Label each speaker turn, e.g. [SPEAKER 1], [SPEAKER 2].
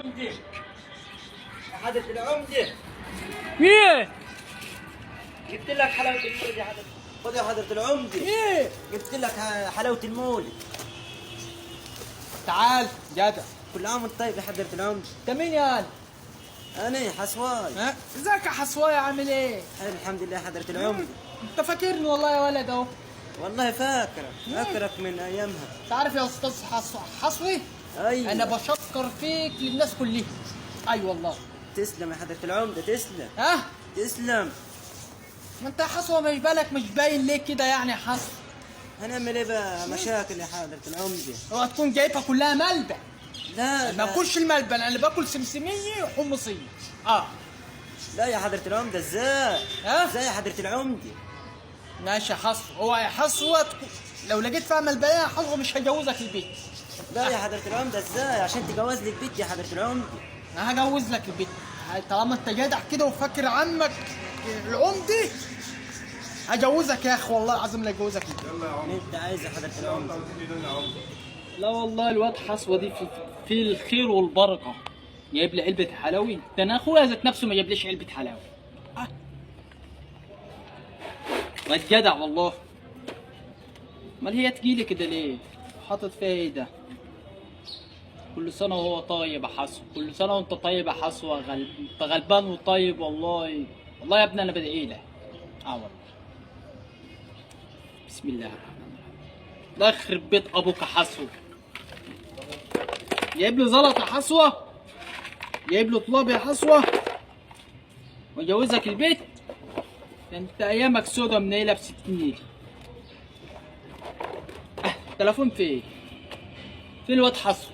[SPEAKER 1] العمدة يا حضرة العمدة.
[SPEAKER 2] ايه
[SPEAKER 1] جبت لك حلاوة المولد يا حضرة. خد يا حضرة العمدة.
[SPEAKER 2] ايه
[SPEAKER 1] جبت لك حلاوة المولد.
[SPEAKER 2] تعال جدع.
[SPEAKER 1] كل عام وانت طيب يا حضرة العمدة.
[SPEAKER 2] انت مين يا ال؟
[SPEAKER 1] أنا حسواي.
[SPEAKER 2] ها ازيك يا حصوايا عامل ايه؟
[SPEAKER 1] حلو الحمد لله يا حضرة العمدة.
[SPEAKER 2] انت فاكرني والله يا ولد اهو.
[SPEAKER 1] والله فاكرك من أيامها.
[SPEAKER 2] انت عارف يا استاذ حصوي
[SPEAKER 1] أيوة.
[SPEAKER 2] انا بشكر فيك للناس كلها. اي والله.
[SPEAKER 1] تسلم يا حضرة العمدة تسلم.
[SPEAKER 2] ها
[SPEAKER 1] تسلم.
[SPEAKER 2] ما انت يا حصوة مش بالك مش باين ليه كده يعني يا حصوة؟
[SPEAKER 1] هنعمل ايه بقى؟ مشاكل يا حضرة العمدة.
[SPEAKER 2] اوعى تكون جايبها كلها ملبن.
[SPEAKER 1] لا
[SPEAKER 2] ما باكلش الملبن، انا باكل سمسمية وحمصية.
[SPEAKER 1] لا يا حضرة العمدة ازاي؟
[SPEAKER 2] ها؟
[SPEAKER 1] ازاي يا حضرة العمدة؟
[SPEAKER 2] ماشي يا حصوة، اوعى يا حصوة لو لقيت فيها ملبنية يا حصوة مش هجوزك البيت.
[SPEAKER 1] لا يا حضرة العمدة ازاي؟ عشان تجوز لك بنت يا حضرة العمدة.
[SPEAKER 2] انا هجوز لك البيت طالما انت جدع كده وفاكر عمك العمدي. هجوزك يا اخي والله العظيم لا اجوزك البيت.
[SPEAKER 1] انت عايز يا حضرة العمدة.
[SPEAKER 2] لا والله الواد حصوة دي في الخير والبركة. جايب لي علبة حلاوي، ده انا اخويا ذات نفسه ما جابليش علبة حلاوي. واد جدع والله. امال هي تجيلي كده ليه؟ حاطط فيها ايه ده؟ كل سنة وهو طيب يا حصوة، كل سنة وانت طيب يا حصوة. انت غلبان وطيب والله. والله يا ابني انا بدعي لك. والله. بسم الله الرحمن الرحيم. الله يخرب بيت ابوك يا حصوة. جايب لي زلط يا حصوة، جايب له طلاب يا حصوة، وجوزك البيت. انت ايامك سودا منيلة ب60 نيلة. التليفون فين؟ فين الواد حصوة؟